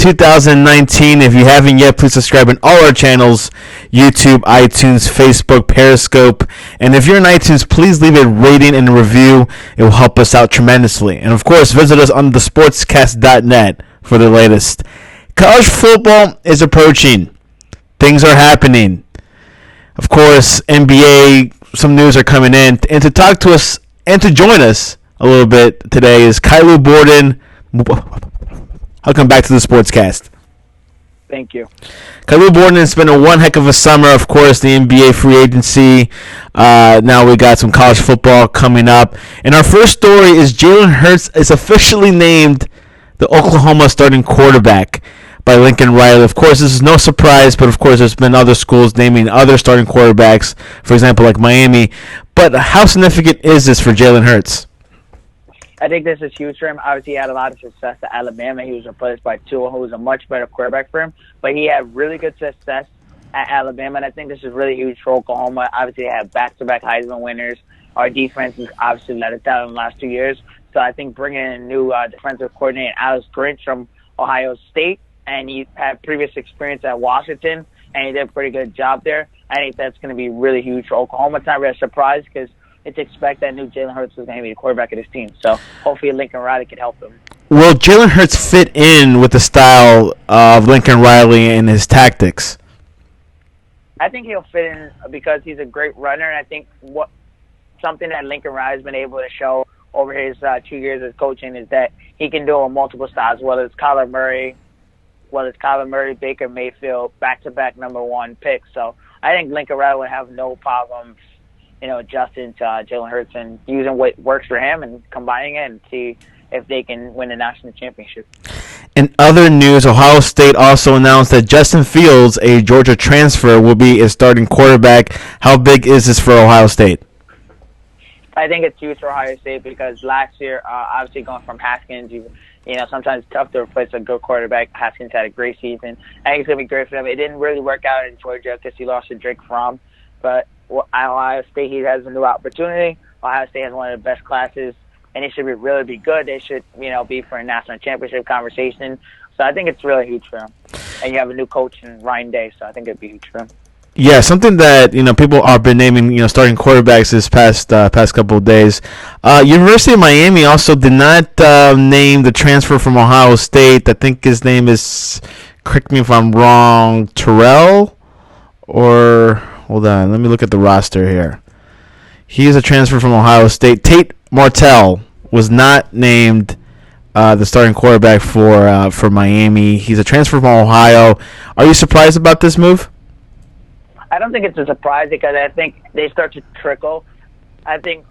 2019. If you haven't yet, please subscribe on all our channels: YouTube, iTunes, Facebook, Periscope. And if you're in iTunes, please leave a rating and a review. It will help us out tremendously. And of course, visit us on thesportscast.net for the latest. College football is approaching. Things are happening. Of course, NBA, some news are coming in. And to talk to us and to join us a little bit today is Caillou Borden. Welcome back to the Sportscast. Thank you. Caillou Borden, it's been one heck of a summer. Of course, the NBA free agency. Now we got some college football coming up. And our first story is Jalen Hurts is officially named the Oklahoma starting quarterback by Lincoln Riley. Of course, this is no surprise, but of course, there's been other schools naming other starting quarterbacks, for example, like Miami. But how significant is this for Jalen Hurts? I think this is huge for him. Obviously, he had a lot of success at Alabama. He was replaced by Tua, who was a much better quarterback for him. But he had really good success at Alabama, and I think this is really huge for Oklahoma. Obviously, they have back-to-back Heisman winners. Our defense has obviously let it down in the last 2 years. So I think bringing in a new defensive coordinator, Alex Grinch from Ohio State, and he had previous experience at Washington, and he did a pretty good job there. I think that's going to be really huge for Oklahoma. It's not really a surprise because it's expected that new Jalen Hurts was going to be the quarterback of this team. So hopefully Lincoln Riley can help him. Will Jalen Hurts fit in with the style of Lincoln Riley and his tactics? I think he'll fit in because he's a great runner, and I think something that Lincoln Riley's been able to show over his 2 years of coaching is that he can do it in multiple styles, whether it's Kyler Murray, Baker Mayfield, back-to-back number one picks. So I think Lincoln Riley would have no problem, adjusting to Jalen Hurts and using what works for him and combining it and see if they can win the national championship. In other news, Ohio State also announced that Justin Fields, a Georgia transfer, will be its starting quarterback. How big is this for Ohio State? I think it's huge for Ohio State because last year, obviously going from Haskins, sometimes it's tough to replace a good quarterback. Haskins had a great season. I think it's going to be great for them. It didn't really work out in Georgia because he lost to Drake Fromm. But Ohio State, he has a new opportunity. Ohio State has one of the best classes, and it should really be good. They should, be for a national championship conversation. So I think it's really huge for them. And you have a new coach in Ryan Day, so I think it'd be huge for them. Yeah, something that people have been naming starting quarterbacks this past couple of days. University of Miami also did not name the transfer from Ohio State. I think his name is, correct me if I'm wrong, Terrell, or hold on, let me look at the roster here. He is a transfer from Ohio State. Tate Martell was not named the starting quarterback for Miami. He's a transfer from Ohio. Are you surprised about this move? I don't think it's a surprise because I think they start to trickle. I think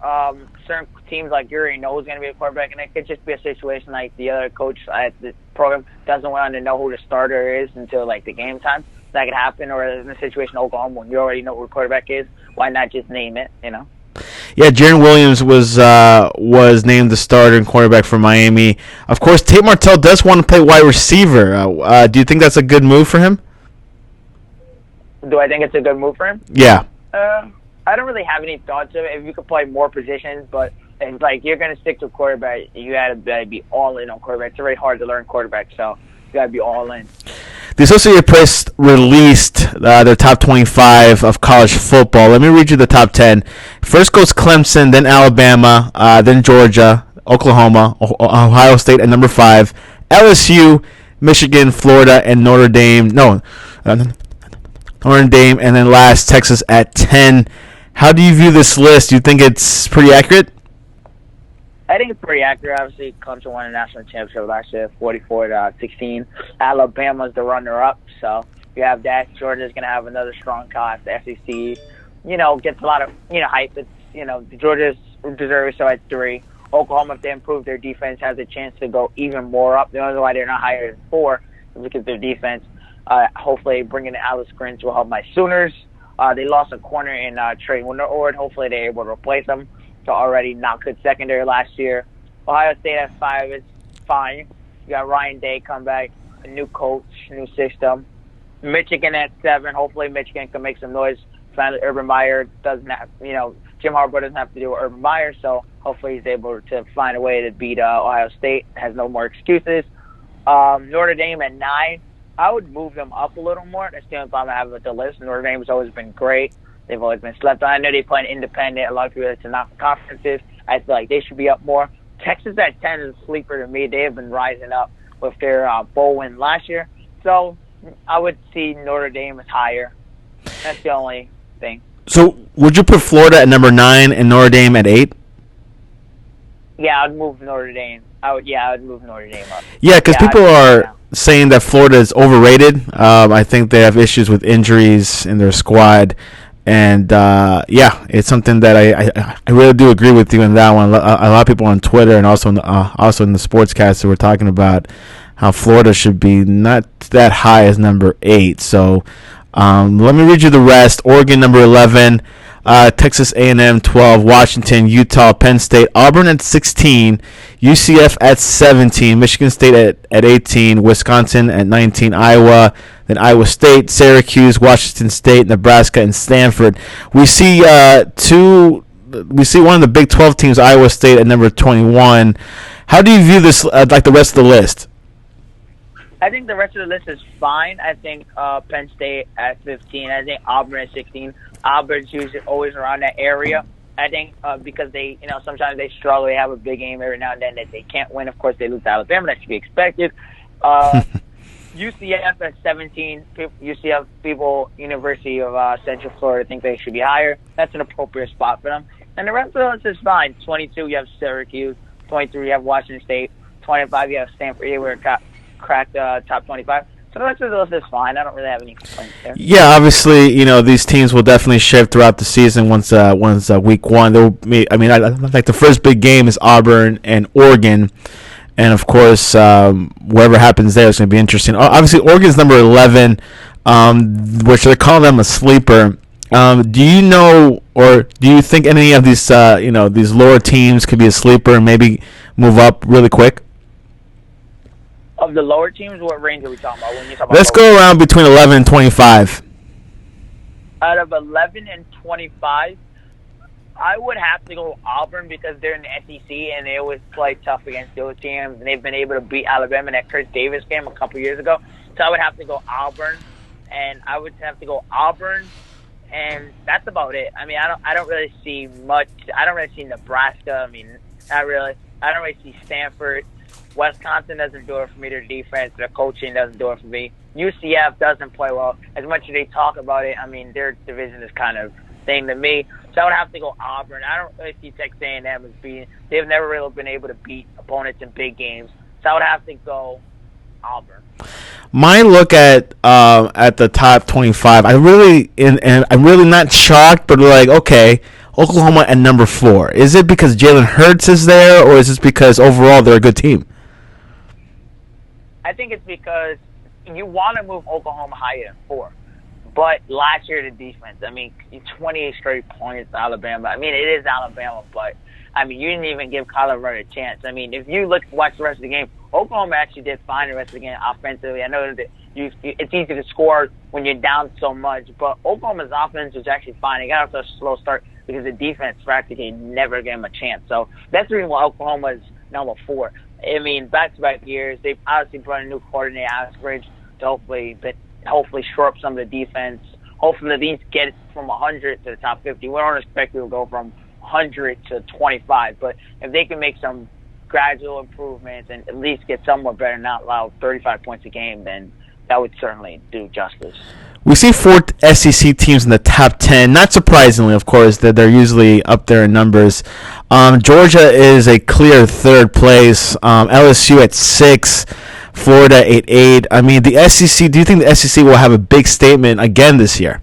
certain teams like you already know who's going to be a quarterback, and it could just be a situation like the other coach at the program doesn't want to know who the starter is until the game time. That could happen, or in a situation in Oklahoma when you already know who the quarterback is. Why not just name it? Yeah, Jaron Williams was named the starter and quarterback for Miami. Of course, Tate Martell does want to play wide receiver. Do you think that's a good move for him? Do I think it's a good move for him? Yeah. I don't really have any thoughts of it. If you could play more positions, but if you're going to stick to quarterback, you got to be all in on quarterback. It's very hard to learn quarterback, so you got to be all in. The Associated Press released their top 25 of college football. Let me read you the top 10. First goes Clemson, then Alabama, then Georgia, Oklahoma, Ohio State at number 5, LSU, Michigan, Florida, and Notre Dame. Notre Dame, and then last, Texas at 10. How do you view this list? Do you think it's pretty accurate? I think it's pretty accurate. Obviously, Clemson won a national championship last year, 44-16. Alabama's the runner-up, so you have that. Georgia's going to have another strong class. The SEC, gets a lot of, hype. It's, Georgia's deserves so at 3. Oklahoma, if they improve their defense, has a chance to go even more up. The only why they're not higher than 4 is because their defense. Hopefully, bringing in Alex Grinch will help my Sooners. They lost a corner in Trey Wonder-Ord. Hopefully, they're able to replace them. So already not good secondary last year. Ohio State at 5 is fine. You got Ryan Day come back, a new coach, new system. Michigan at 7. Hopefully, Michigan can make some noise. Finally, Urban Meyer doesn't have, Jim Harbaugh doesn't have to do with Urban Meyer. So hopefully, he's able to find a way to beat Ohio State. Has no more excuses. Notre Dame at 9. I would move them up a little more. That's the only problem I have with the list. Notre Dame has always been great. They've always been slept on. I know they play an independent. A lot of people say it's not conferences. I feel like they should be up more. Texas at 10 is a sleeper to me. They have been rising up with their bowl win last year. So I would see Notre Dame as higher. That's the only thing. So would you put Florida at number 9 and Notre Dame at 8? Yeah, I'd move Notre Dame. I'd move Notre Dame up. Yeah, because people are saying that Florida is overrated. I think they have issues with injuries in their squad. And, it's something that I really do agree with you on that one. A lot of people on Twitter and also in the sportscast were talking about how Florida should be not that high as number 8. So let me read you the rest. Oregon, number 11. Texas A&M 12, Washington, Utah, Penn State, Auburn at 16, UCF at 17, Michigan State at 18, Wisconsin at 19, Iowa, then Iowa State, Syracuse, Washington State, Nebraska, and Stanford. We see one of the Big 12 teams, Iowa State at number 21. How do you view this like the rest of the list? I think the rest of the list is fine. I think Penn State at 15. I think Auburn at 16. Auburn's usually always around that area. I think because they, sometimes they struggle. They have a big game every now and then that they can't win. Of course, they lose to Alabama. That should be expected. UCF at 17. UCF people, University of Central Florida, think they should be higher. That's an appropriate spot for them. And the rest of the list is fine. 22, you have Syracuse. 23, you have Washington State. 25, you have Stanford. They were cracked top 25. So the rest of the list is fine. I don't really have any complaints there. Yeah, obviously, these teams will definitely shift throughout the season once week 1. There will be, I like the first big game is Auburn and Oregon. And, of course, whatever happens there is going to be interesting. Obviously, Oregon's number 11, which they're calling them a sleeper. Do you know or do you think any of these, these lower teams could be a sleeper and maybe move up really quick? Of the lower teams, what range are we talking about? Let's go around between 11 and 25. Out of 11 and 25, I would have to go Auburn because they're in the SEC and they always play tough against those teams. And they've been able to beat Alabama in that Chris Davis game a couple years ago. So I would have to go Auburn, and that's about it. I don't really see much. I don't really see Nebraska. I don't really see Stanford. Wisconsin doesn't do it for me. Their defense, their coaching doesn't do it for me. UCF doesn't play well. As much as they talk about it, their division is kind of thing to me. So I would have to go Auburn. I don't really see Texas A&M as being. They've never really been able to beat opponents in big games. So I would have to go Auburn. My look at the top 25, I'm really not shocked, but okay. Oklahoma at number 4. Is it because Jalen Hurts is there, or is it because overall they're a good team? I think it's because you want to move Oklahoma higher than 4. But last year, the defense, 28 straight points to Alabama. It is Alabama, but, you didn't even give Kyler Murray a chance. If you watch the rest of the game, Oklahoma actually did fine the rest of the game offensively. I know that it's easy to score when you're down so much, but Oklahoma's offense was actually fine. They got off to a slow start because the defense practically never gave them a chance. So that's the reason why Oklahoma is number 4. Back-to-back years, they've obviously brought a new coordinator, Asbridge, to hopefully shore up some of the defense. Hopefully at least get it from 100 to the top 50. We don't expect it to go from 100 to 25, but if they can make some gradual improvements and at least get somewhat better, not allow 35 points a game, then that would certainly do justice. We see 4 SEC teams in the top 10. Not surprisingly, of course, that they're usually up there in numbers. Georgia is a clear third place. LSU at 6. Florida 8-8. The SEC. Do you think the SEC will have a big statement again this year?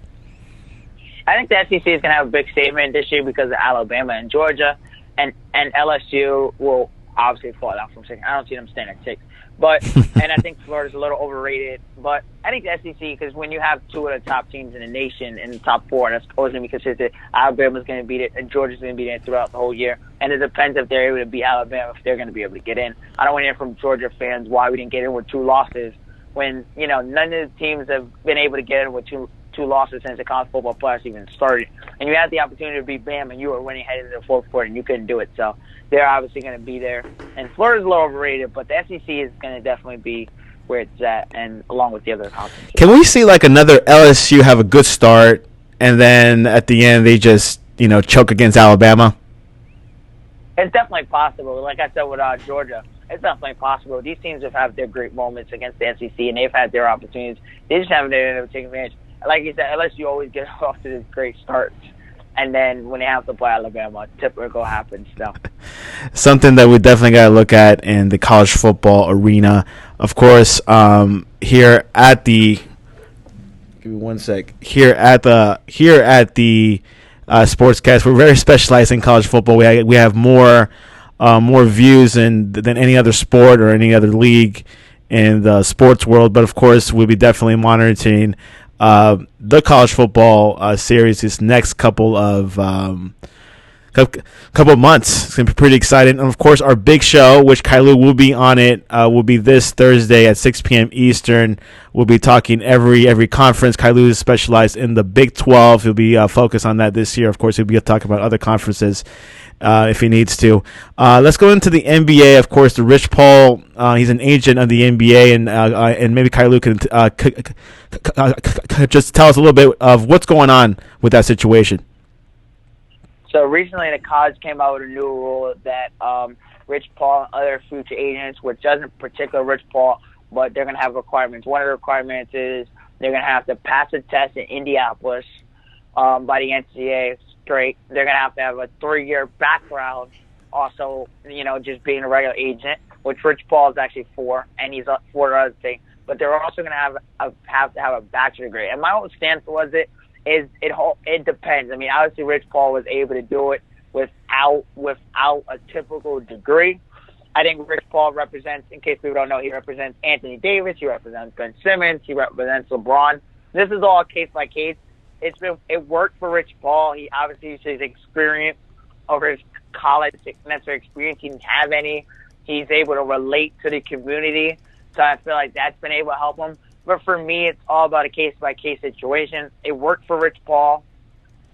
I think the SEC is going to have a big statement this year because of Alabama and Georgia, and LSU will obviously fall out from 6. I don't see them staying at 6. But and I think Florida's a little overrated. But I think the SEC, because when you have 2 of the top teams in the nation in the top 4, that's always going to be consistent. Alabama's going to beat it, and Georgia's going to beat it throughout the whole year. And it depends if they're able to beat Alabama, if they're going to be able to get in. I don't want to hear from Georgia fans why we didn't get in with 2 losses when none of the teams have been able to get in with two two losses since the college football playoffs even started. And you had the opportunity to beat Bama, and you were winning heading into the fourth quarter, and you couldn't do it. So they're obviously going to be there. And Florida's a little overrated, but the SEC is going to definitely be where it's at, and along with the other conferences. Can we see like another LSU have a good start, and then at the end they just choke against Alabama? It's definitely possible. Like I said with Georgia, it's definitely possible. These teams have had their great moments against the SEC, and they've had their opportunities. They just haven't been able to take advantage. Like you said, LSU always gets off to this great start, and then when they have to play Alabama, typical happens. So something that we definitely got to look at in the college football arena. Of course, here at the give me one sec. Here at the Sportscast, we're very specialized in college football. We have more views than any other sport or any other league in the sports world. But of course, we'll be definitely monitoring the college football series this next couple of months. It's going to be pretty exciting. And of course, our big show, which Caillou will be on it, will be this Thursday at 6 p.m. Eastern. We'll be talking every conference. Caillou is specialized in the Big 12. He'll be focused on that this year. Of course, he'll be talking about other conferences if he needs to. Let's go into the NBA. Of course, the Rich Paul, he's an agent of the NBA, and maybe Caillou can just tell us a little bit of what's going on with that situation. So recently, the college came out with a new rule that Rich Paul and other future agents, which doesn't particular Rich Paul, but they're going to have requirements. One of the requirements is they're going to have to pass a test in Indianapolis by the NCAA straight. They're going to have a 3-year background. Also, just being a regular agent, which Rich Paul is actually 4, and he's up for the other thing. But they're also going to have to have a bachelor's degree. And my whole stance was it depends. I mean, obviously, Rich Paul was able to do it without a typical degree. I think Rich Paul represents, in case people don't know, he represents Anthony Davis, he represents Ben Simmons, he represents LeBron. This is all case by case. It worked for Rich Paul. He obviously used his experience over his college necessary experience. He didn't have any. He's able to relate to the community, so I feel like that's been able to help him. But for me, it's all about a case-by-case situation. It worked for Rich Paul,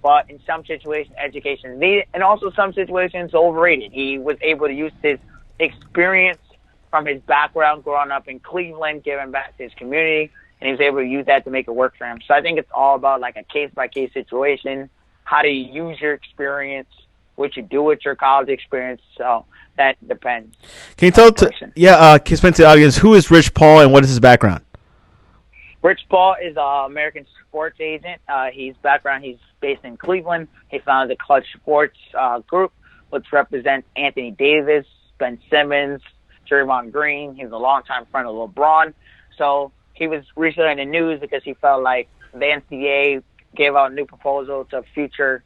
but in some situations, education is needed, and also some situations overrated. He was able to use his experience from his background growing up in Cleveland, giving back to his community, and he was able to use that to make it work for him. So I think it's all about like a case-by-case situation. How do you use your experience? What you do with your college experience? So that depends. Can you tell can you explain to the audience who is Rich Paul and what is his background? Rich Paul is an American sports agent. He's based in Cleveland. He founded the Clutch Sports Group, which represents Anthony Davis, Ben Simmons, Draymond Green. He's a longtime friend of LeBron. So he was recently in the news because he felt like the NCAA gave out a new proposal to future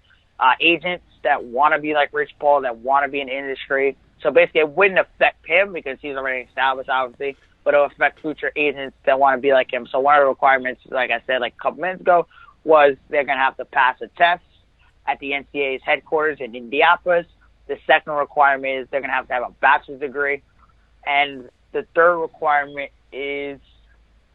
agents that want to be like Rich Paul, that want to be in the industry. So basically it wouldn't affect him because he's already established, obviously, but it'll affect future agents that want to be like him. So one of the requirements, like I said like a couple minutes ago, was they're going to have to pass a test at the NCAA's headquarters in Indianapolis. The second requirement is they're going to have a bachelor's degree. And the third requirement is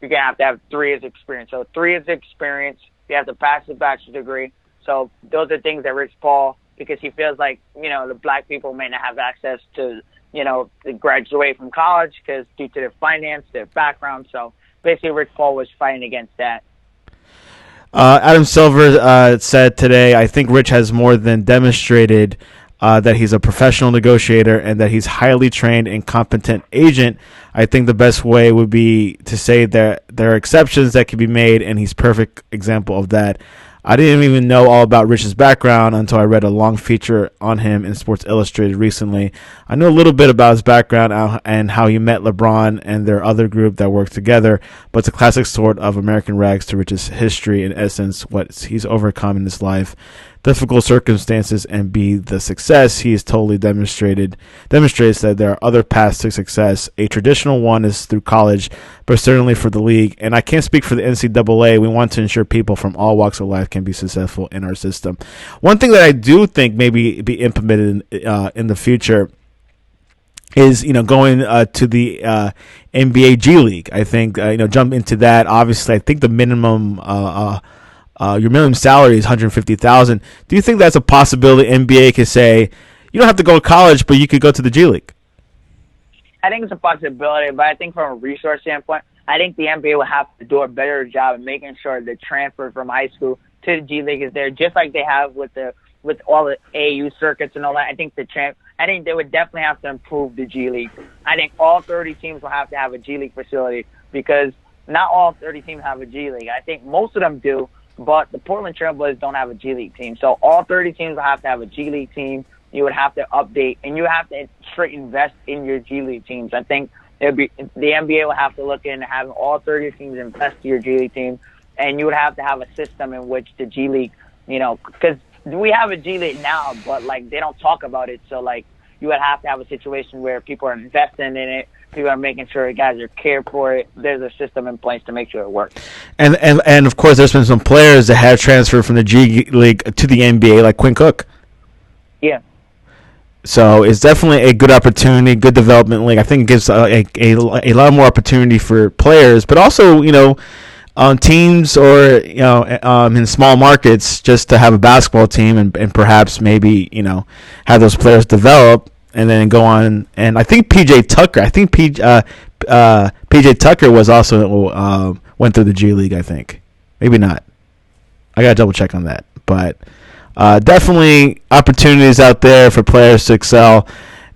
you're going to have 3 years experience. So 3 years experience, you have to pass the bachelor's degree. So those are things that Rich Paul, because he feels like, the black people may not have access to, to graduate from college because due to their finance, their background. So basically Rich Paul was fighting against that. Adam Silver said today, I think Rich has more than demonstrated that he's a professional negotiator and that he's highly trained and competent agent. I think the best way would be to say that there are exceptions that can be made, and he's a perfect example of that. I didn't even know all about Rich's background until I read a long feature on him in Sports Illustrated recently. I knew a little bit about his background and how he met LeBron and their other group that worked together, but it's a classic sort of American rags to Rich's history, in essence, what he's overcome in his life, difficult circumstances, and be the success he has totally demonstrates that there are other paths to success. A traditional one is through college, but certainly for the league. And I can't speak for the NCAA. We want to ensure people from all walks of life can be successful in our system. One thing that I do think maybe be implemented in the future is going to the NBA G League. I think jump into that. Obviously, I think the minimum Your minimum salary is $150,000. Do you think that's a possibility? NBA could say you don't have to go to college, but you could go to the G League. I think it's a possibility, but I think from a resource standpoint, I think the NBA will have to do a better job of making sure the transfer from high school to the G League is there, just like they have with all the AAU circuits and all that. I think I think they would definitely have to improve the G League. I think all 30 teams will have to have a G League facility because not all 30 teams have a G League. I think most of them do, but the Portland Trailblazers don't have a G League team. So all 30 teams will have to have a G League team. You would have to update, and you have to straight invest in your G League teams. I think the NBA will have to look into having all 30 teams invest in your G League team, and you would have to have a system in which the G League, because we have a G League now, but, they don't talk about it. So, you would have to have a situation where people are investing in it, people are making sure guys are cared for it. There's a system in place to make sure it works. And of course, there's been some players that have transferred from the G League to the NBA, like Quinn Cook. Yeah. So it's definitely a good opportunity, good development league. I think it gives a lot more opportunity for players, but also, on teams or, in small markets, just to have a basketball team and perhaps maybe, have those players develop and then go on. And I think PJ Tucker was also went through the G League, I think. Maybe not. I got to double check on that. But definitely opportunities out there for players to excel,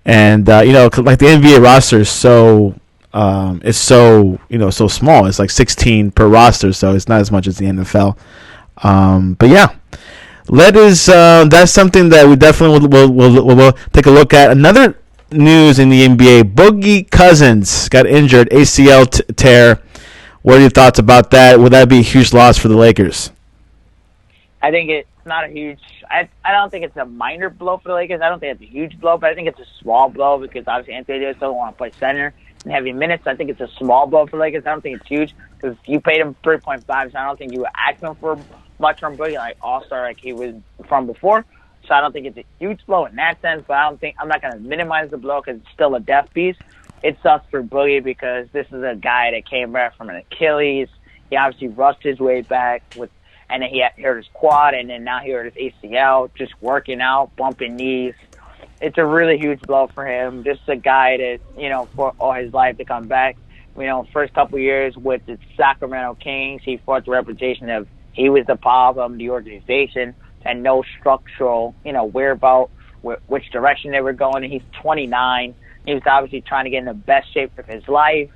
and like the NBA roster is so so small. It's like 16 per roster, so it's not as much as the NFL. But yeah, that's something that we definitely will take a look at. Another news in the NBA: Boogie Cousins got injured, ACL tear. What are your thoughts about that? Would that be a huge loss for the Lakers? I think it's not a huge. I don't think it's a minor blow for the Lakers. I don't think it's a huge blow, but I think it's a small blow because obviously Anthony Davis doesn't want to play center in heavy minutes. I think it's a small blow for the Lakers. I don't think it's huge because you paid him 3.5, so I don't think you would ask him for much from Boogie, like All-Star, like he was from before. So I don't think it's a huge blow in that sense, but I'm not going to minimize the blow because it's still a death piece. It sucks for Boogie because this is a guy that came back from an Achilles. He obviously rushed his way back and then he hurt his quad, and then now he hurt his ACL, just working out, bumping knees. It's a really huge blow for him. Just a guy that, for all his life to come back. First couple of years with the Sacramento Kings, he fought the reputation of he was the problem, the organization, and no structural, whereabout, which direction they were going. And he's 29. He was obviously trying to get in the best shape of his life.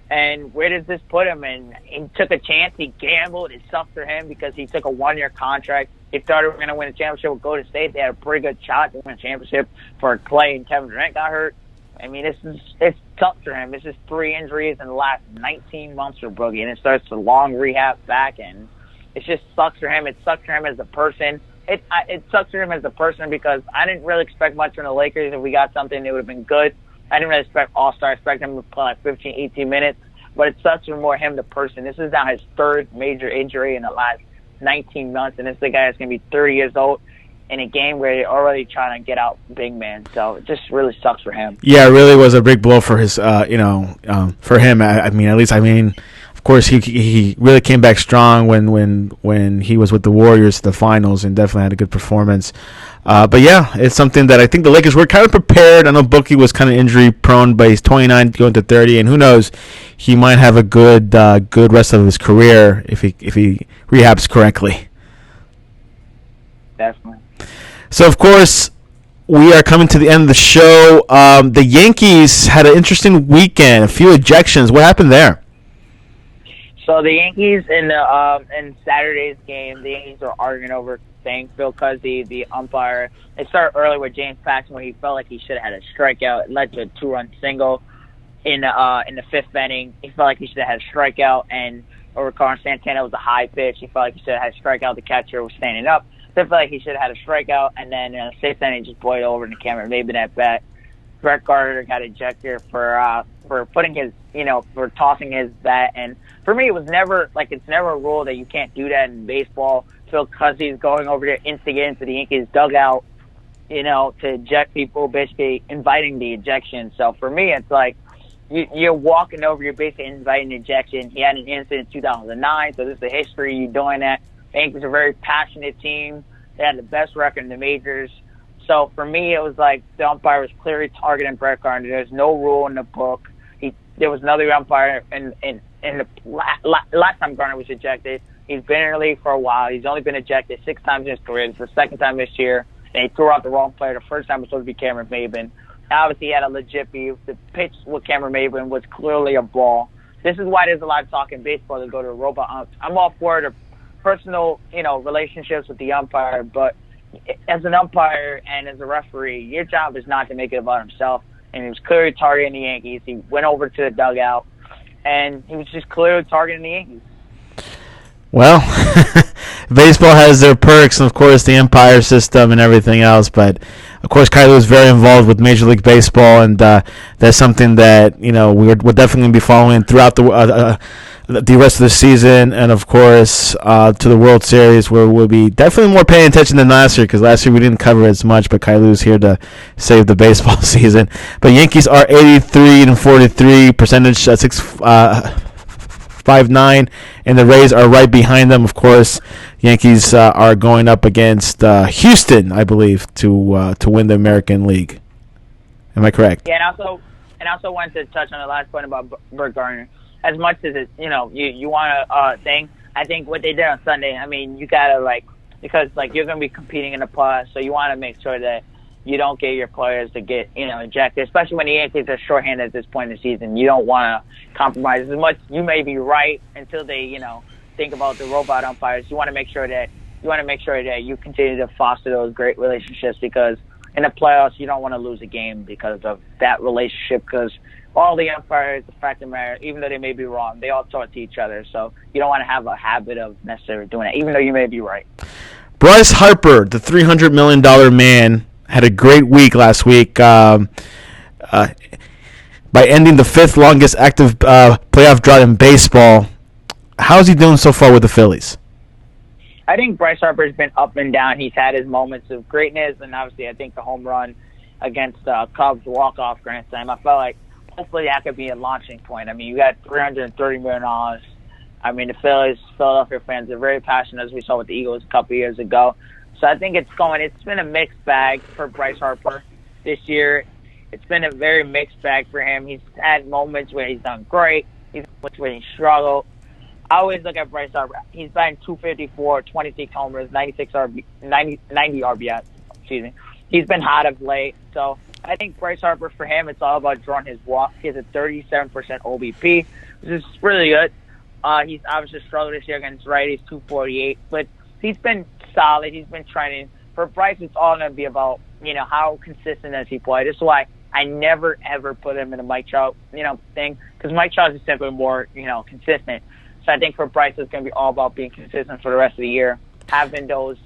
And where does this put him? And he took a chance. He gambled. It sucked for him because he took a one-year contract. He thought he was going to win a championship with Golden State. They had a pretty good shot to win a championship for Clay and Kevin Durant got hurt. I mean, it's tough for him. It's just 3 injuries in the last 19 months for Boogie, and it starts a long rehab back, and it just sucks for him. It sucks for him as a person. It sucks for him as a person because I didn't really expect much from the Lakers. If we got something, it would have been good. I didn't really expect All-Star. I expect him to play like 15, 18 minutes. But it sucks for more him, the person. This is now his 3rd major injury in the last 19 months. And this is the guy that's going to be 30 years old in a game where they're already trying to get out big man. So it just really sucks for him. Yeah, it really was a big blow for his, for him. Of course, he really came back strong when he was with the Warriors to the finals and definitely had a good performance. But yeah, it's something that I think the Lakers were kind of prepared. I know Boogie was kind of injury prone, but he's 29 going to 30, and who knows, he might have a good rest of his career if he rehabs correctly. Definitely. So of course, we are coming to the end of the show. The Yankees had an interesting weekend, a few ejections. What happened there? So the Yankees in Saturday's game, the Yankees were arguing over things. Phil Cuzzi, the umpire, it started early with James Paxton where he felt like he should have had a strikeout. It led to a 2-run single in the 5th inning. He felt like he should have had a strikeout, and over Carlos Santana was a high pitch. He felt like he should have had a strikeout. The catcher was standing up. So I felt like he should have had a strikeout, and then in the 6th inning, just boiled over in the camera. Maybe that bat. Brett Gardner got ejected for putting his, for tossing his bat. And for me, it's never a rule that you can't do that in baseball. Phil Cuzzi is going over there, instigating into the Yankees dugout, to eject people, basically inviting the ejection. So for me, it's like you're walking over, you're basically inviting ejection. He had an incident in 2009, so this is the history. You doing that. The Yankees are a very passionate team. They had the best record in the majors. So for me, it was like the umpire was clearly targeting Brett Gardner. There's no rule in the book. There was another umpire in the last time Gardner was ejected. He's been in the league for a while. He's only been ejected 6 times in his career. It's the second time this year. And he threw out the wrong player. The first time was supposed to be Cameron Maybin. Obviously, he had a legit beef. The pitch with Cameron Maybin was clearly a ball. This is why there's a lot of talk in baseball to go to robot umps. I'm all for the personal, relationships with the umpire, but as an umpire and as a referee, your job is not to make it about himself. And he was clearly targeting the Yankees. He went over to the dugout, and he was just clearly targeting the Yankees. Well, baseball has their perks, and of course the umpire system and everything else. But of course, Caillou is very involved with Major League Baseball, and that's something that we're definitely going to be following throughout the rest of the season, and of course to the World Series, where we'll be definitely more paying attention than last year, because last year we didn't cover as much. But Caillou's here to save the baseball season. But Yankees are 83-43 percentage, 6.59, and the Rays are right behind them. Of course, Yankees are going up against Houston, I believe, to win the American League. Am I correct? Yeah, and also wanted to touch on the last point about Brett Gardner. As much as it, you want to thing, I think what they did on Sunday, I mean, you gotta because you're gonna be competing in the playoffs, so you want to make sure that you don't get your players to get ejected, especially when the Yankees are shorthanded at this point in the season. You don't want to compromise as much. You may be right until they think about the robot umpires. You want to make sure that you continue to foster those great relationships, because in the playoffs you don't want to lose a game because of that relationship, because all the umpires, the fact of the matter, even though they may be wrong, they all talk to each other. So you don't want to have a habit of necessarily doing that, even though you may be right. Bryce Harper, the $300 million man, had a great week last week by ending the 5th longest active playoff drought in baseball. How's he doing so far with the Phillies? I think Bryce Harper's been up and down. He's had his moments of greatness, and obviously I think the home run against Cubs walk-off grand slam, I felt like hopefully that could be a launching point. I mean, you got $330 million. I mean, the Philadelphia fans are very passionate, as we saw with the Eagles a couple years ago. So I think it's been a mixed bag for Bryce Harper this year. It's been a very mixed bag for him. He's had moments where he's done great. He's had moments where he struggled. I always look at Bryce Harper. He's batting .254, 26 homers, 90 RBIs. Excuse me. He's been hot of late. So I think Bryce Harper, for him, it's all about drawing his walk. He has a 37% OBP, which is really good. He's obviously struggled this year against righties, .248, but he's been solid. He's been training. For Bryce, it's all going to be about, how consistent does he play. This is why I never, ever put him in a Mike Trout, thing, because Mike Trout is simply more, consistent. So I think for Bryce, it's going to be all about being consistent for the rest of the year, having those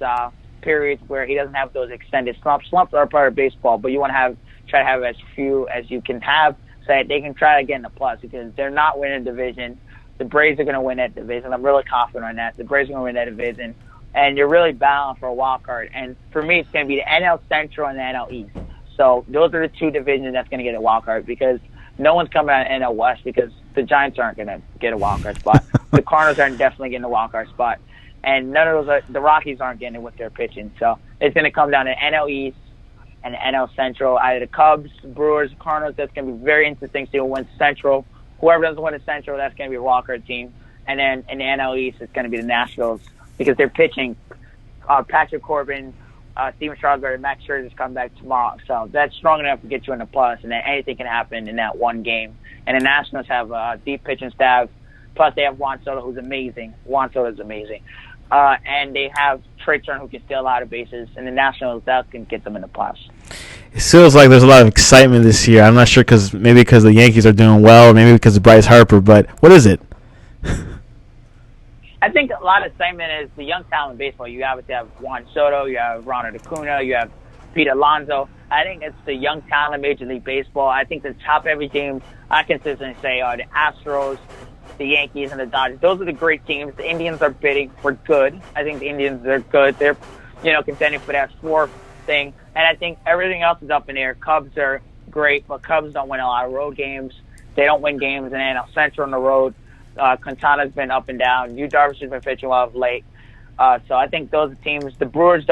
periods where he doesn't have those extended slumps. Slumps are part of baseball, but you want to try to have as few as you can have so that they can try to get in the plus, because they're not winning the division. The Braves are going to win that division. I'm really confident on that. The Braves are going to win that division. And you're really battling for a wild card. And for me, it's going to be the NL Central and the NL East. So those are the two divisions that's going to get a wild card, because no one's coming out of NL West, because the Giants aren't going to get a wild card spot. The Cardinals aren't definitely getting a wild card spot. And none of those the Rockies aren't getting it with their pitching. So it's going to come down to NL East and NL Central. Either the Cubs, Brewers, Cardinals, that's going to be very interesting to see who wins Central. Whoever doesn't win the Central, that's going to be a wild card team. And then in the NL East, it's going to be the Nationals, because they're pitching. Patrick Corbin, Steven Strasburg, and Max Scherzer's come back tomorrow. So that's strong enough to get you in the plus, and then anything can happen in that one game. And the Nationals have a deep pitching staff. Plus, they have Juan Soto, who's amazing. Juan Soto's amazing. And they have Trey Turner, who can steal a lot of bases. And the Nationals, that can get them in the plus. It feels like there's a lot of excitement this year. I'm not sure, because the Yankees are doing well, or maybe because of Bryce Harper. But what is it? I think a lot of excitement is the young talent in baseball. You obviously have Juan Soto, you have Ronald Acuna, you have Pete Alonso. I think it's the young talent in Major League Baseball. I think the top every teams I consistently say are the Astros, the Yankees, and the Dodgers. Those are the great teams. The Indians are bidding for good. I think the Indians are good. They're, contending for that fourth thing. And I think everything else is up in the air. Cubs are great, but Cubs don't win a lot of road games. They don't win games in NL Central on the road. Quintana's been up and down. Yu Darvish has been pitching well of late. So I think those teams. The Brewers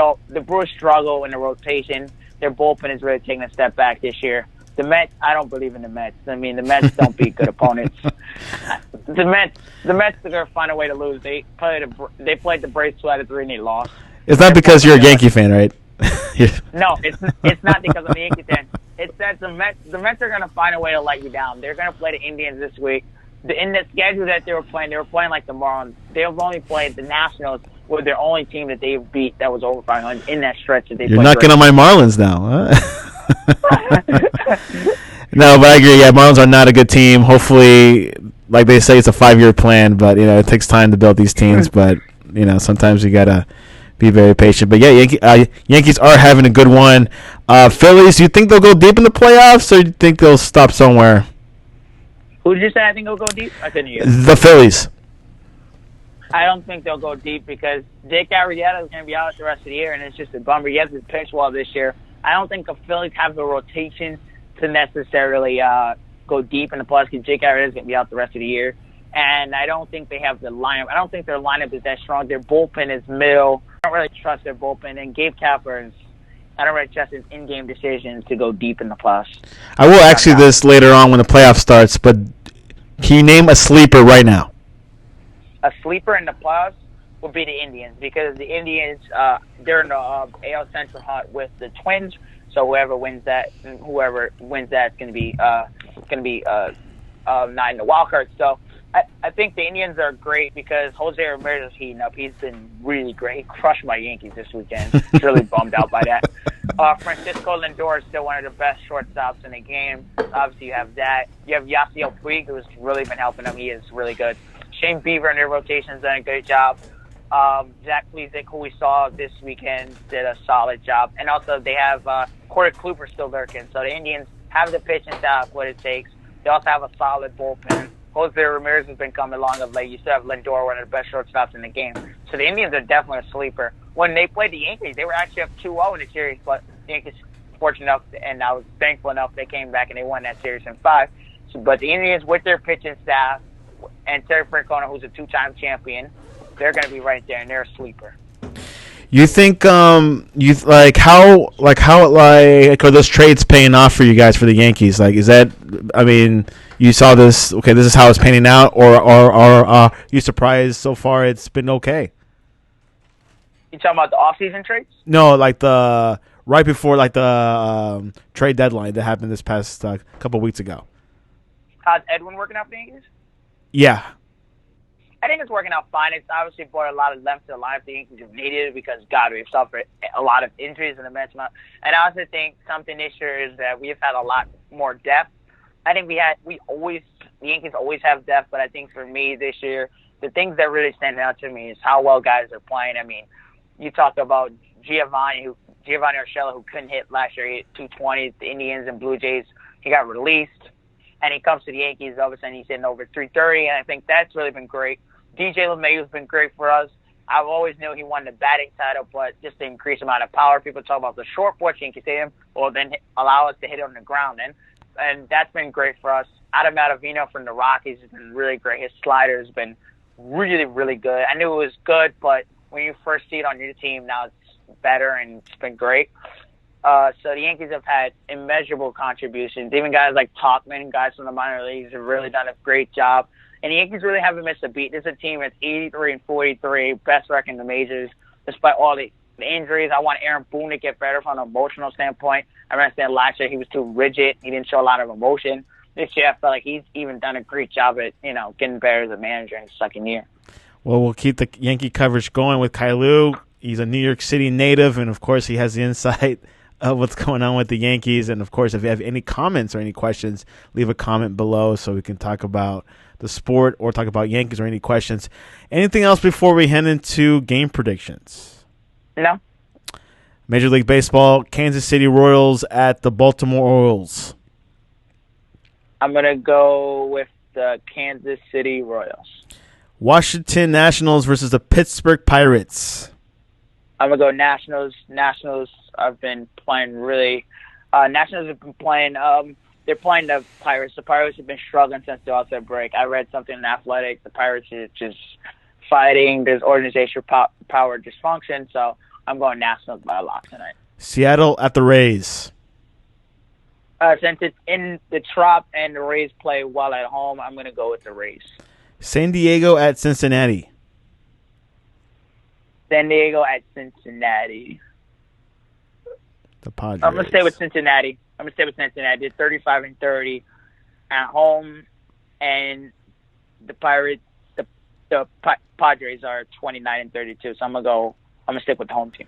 struggle in the rotation. Their bullpen is really taking a step back this year. The Mets, I don't believe in the Mets. I mean, the Mets don't beat good opponents. The Mets are gonna find a way to lose. They played the Braves 2 out of 3 and they lost. It's not because you're a Yankee fan, right? No, it's not because I'm a Yankee fan. It's that the Mets are gonna find a way to let you down. They're gonna play the Indians this week. In the schedule that they were playing like the Marlins. They've only played the Nationals, were their only team that they beat that was over 500 in that stretch that they. You're knocking on my Marlins now. Huh? No, but I agree. Yeah, Marlins are not a good team. Hopefully, like they say, it's a 5-year plan, but it takes time to build these teams. But sometimes you gotta be very patient. But yeah, Yankees are having a good one. Phillies, do you think they'll go deep in the playoffs, or do you think they'll stop somewhere? Who did you say I think they'll go deep? I couldn't hear. The Phillies. I don't think they'll go deep because Jake Arrieta is going to be out the rest of the year, and it's just a bummer. He hasn't pitched well this year. I don't think the Phillies have the rotation to necessarily go deep in the playoffs because Jake Arrieta is going to be out the rest of the year. And I don't think they have the lineup. I don't think their lineup is that strong. Their bullpen is middle. I don't really trust their bullpen. And Gabe Kapler I don't really trust his in-game decisions to go deep in the playoffs. I will ask you this later on when the playoff starts, but can you name a sleeper right now? A sleeper in the playoffs would be the Indians because the Indians, they're in the AL Central hunt with the Twins. So whoever wins that is going to be not in the wild card. So I think the Indians are great because Jose Ramirez is heating up. He's been really great. He crushed my Yankees this weekend. Really bummed out by that. Francisco Lindor is still one of the best shortstops in the game. Obviously, you have that. You have Yasiel Puig, who's really been helping them. He is really good. Shane Bieber in their rotation has done a good job. Zach Plesac, who we saw this weekend, did a solid job. And also, they have Corey Kluber still lurking. So the Indians have the pitching staff, what it takes. They also have a solid bullpen. Jose Ramirez has been coming along of late. You still have Lindor, one of the best shortstops in the game. So the Indians are definitely a sleeper. When they played the Yankees, they were actually up 2-0 in the series, but the Yankees, fortunate enough, and I was thankful enough, they came back and they won that series in 5. So, but the Indians, with their pitching staff, and Terry Francona, who's a 2-time champion, they're going to be right there, and they're a sleeper. You think how are those trades paying off for you guys for the Yankees? Like, is that, I mean, you saw this, okay, this is how it's panning out, or are you surprised so far it's been okay? You talking about the off-season trades? No, like right before the trade deadline that happened this past couple weeks ago. How's Edwin working out for the Yankees? Yeah. I think it's working out fine. It's obviously brought a lot of length to the lineup the Yankees have needed because, God, we've suffered a lot of injuries in the bench. And I also think something this year is that we've had a lot more depth. I think the Yankees always have depth, but I think for me this year, the things that really stand out to me is how well guys are playing. I mean, you talk about Giovanni Urshela, who couldn't hit last year. He hit 220. The Indians and Blue Jays, he got released. And he comes to the Yankees, all of a sudden he's hitting over 330, and I think that's really been great. DJ LeMahieu's been great for us. I've always knew he won the batting title, but just the increased amount of power. People talk about the short porch Yankee Stadium, well, then allow us to hit it on the ground then. And that's been great for us. Adam Ottavino from the Rockies has been really great. His slider has been really, really good. I knew it was good, but when you first see it on your team, now it's better, and it's been great. So the Yankees have had immeasurable contributions. Even guys like Tauchman, guys from the minor leagues, have really done a great job. And the Yankees really haven't missed a beat. This is a team that's 83-43, best record in the majors, despite all the injuries. I want Aaron Boone to get better from an emotional standpoint. I understand last year he was too rigid. He didn't show a lot of emotion. This year I feel like he's even done a great job at, getting better as a manager in his second year. Well, we'll keep the Yankee coverage going with Caillou. He's a New York City native, and, of course, he has the insight of what's going on with the Yankees. And, of course, if you have any comments or any questions, leave a comment below so we can talk about the sport or talk about Yankees or any questions. Anything else before we head into game predictions? No. Major League Baseball, Kansas City Royals at the Baltimore Orioles. I'm going to go with the Kansas City Royals. Washington Nationals versus the Pittsburgh Pirates. I'm going to go Nationals. Nationals have been playing really Nationals have been playing they're playing the Pirates. The Pirates have been struggling since the All-Star break. I read something in Athletic. The Pirates are just fighting. There's organizational power dysfunction. So I'm going Nationals by a lot tonight. Seattle at the Rays. Since it's in the Trop and the Rays play well at home, I'm going to go with the Rays. San Diego at Cincinnati. San Diego at Cincinnati. The Padres. I'm going to stay with Cincinnati. They're 35-30 at home, and the Pirates, the Padres are 29-32. So I'm going to stick with the home team.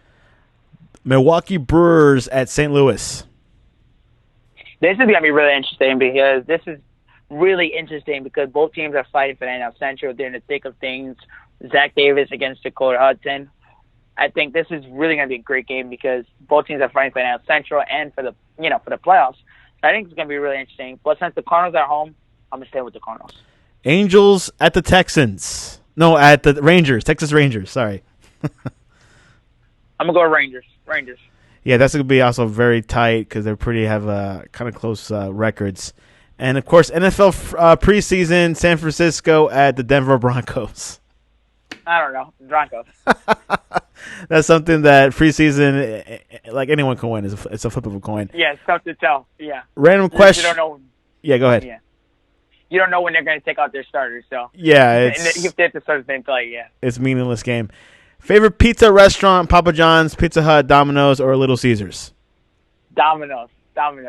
Milwaukee Brewers at St. Louis. This is going to be really interesting because both teams are fighting for the NL Central. They're in the thick of things. Zach Davis against Dakota Hudson. I think this is really going to be a great game because both teams are fighting for the NL Central and for the playoffs. So I think it's going to be really interesting. But since the Cardinals are home, I'm going to stay with the Cardinals. Angels at the Texans. No, at the Rangers. Texas Rangers. Sorry. I'm going to go Rangers. Yeah, that's going to be also very tight because they have kind of close records. And, of course, NFL preseason, San Francisco at the Denver Broncos. I don't know. Broncos. That's something that preseason, like anyone can win. It's a flip of a coin. Yeah, it's tough to tell. Yeah. Random question. You don't know. Yeah, go ahead. Yeah. You don't know when they're going to take out their starters, so. Yeah, if they have to start the same play, yeah. It's a meaningless game. Favorite pizza restaurant, Papa John's, Pizza Hut, Domino's, or Little Caesars? Domino's.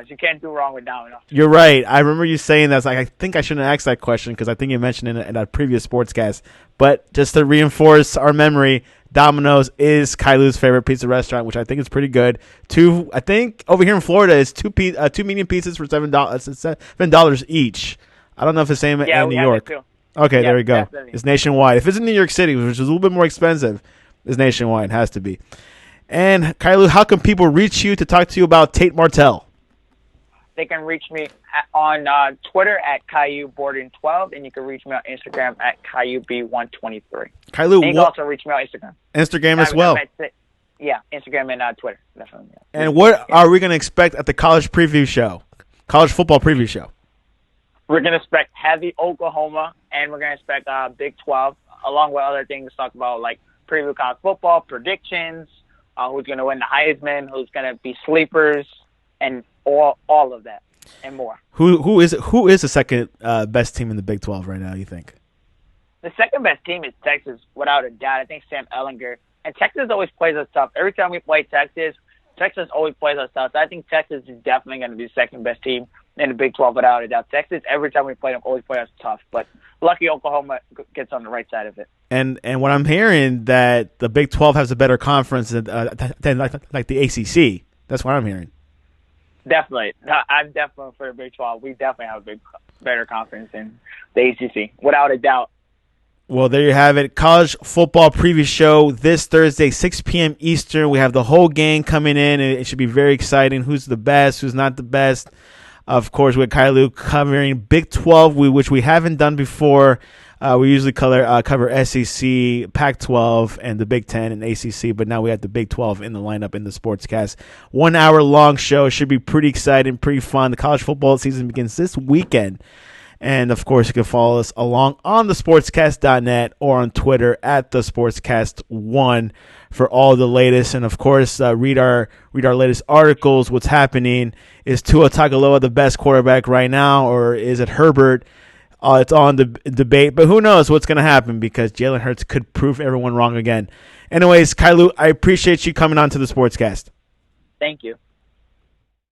You can't do wrong with Domino's. You're right. I remember you saying that. I think I shouldn't ask that question because I think you mentioned it in a previous sportscast. But just to reinforce our memory, Domino's is Caillou's favorite pizza restaurant, which I think is pretty good. I think over here in Florida is two medium pizzas for $7 each. I don't know if it's the same in New York. Okay, there we go. Definitely. It's nationwide. If it's in New York City, which is a little bit more expensive, it's nationwide. It has to be. And Caillou, how can people reach you to talk to you about Tate Martell? They can reach me on Twitter at Caillou Borden 12, and you can reach me on Instagram at CaillouB123. Caillou, and you can also reach me on Instagram. Instagram as well. Yeah, Instagram and Twitter, definitely. Yeah. And what are we going to expect at the college football preview show? We're going to expect heavy Oklahoma, and we're going to expect Big 12, along with other things to talk about, like preview college football, predictions, who's going to win the Heisman, who's going to be sleepers, and all of that and more. Who is the second best team in the Big 12 right now, you think? The second best team is Texas, without a doubt. I think Sam Ehlinger. And Texas always plays us tough. Every time we play Texas always plays us tough. So I think Texas is definitely going to be the second best team in the Big 12 without a doubt. Texas, every time we play them, always play us tough. But lucky Oklahoma gets on the right side of it. And what I'm hearing that the Big 12 has a better conference than like the ACC. That's what I'm hearing. Definitely. I'm definitely for the Big 12. We definitely have a better conference than the ACC, without a doubt. Well, there you have it. College football preview show this Thursday, 6 p.m. Eastern. We have the whole gang coming in, and it should be very exciting. Who's the best, who's not the best. Of course, with Caillou covering Big 12, which we haven't done before. We usually cover SEC, Pac-12, and the Big 10 and ACC, but now we have the Big 12 in the lineup in the Sportscast. 1 hour long show. Should be pretty exciting, pretty fun. The college football season begins this weekend. And, of course, you can follow us along on thesportscast.net or on Twitter at thesportscast1 for all the latest. And, of course, read our latest articles. What's happening? Is Tua Tagovailoa the best quarterback right now, or is it Herbert? It's on the debate, but who knows what's going to happen because Jalen Hurts could prove everyone wrong again. Anyways, Caillou, I appreciate you coming on to the Sportscast. Thank you.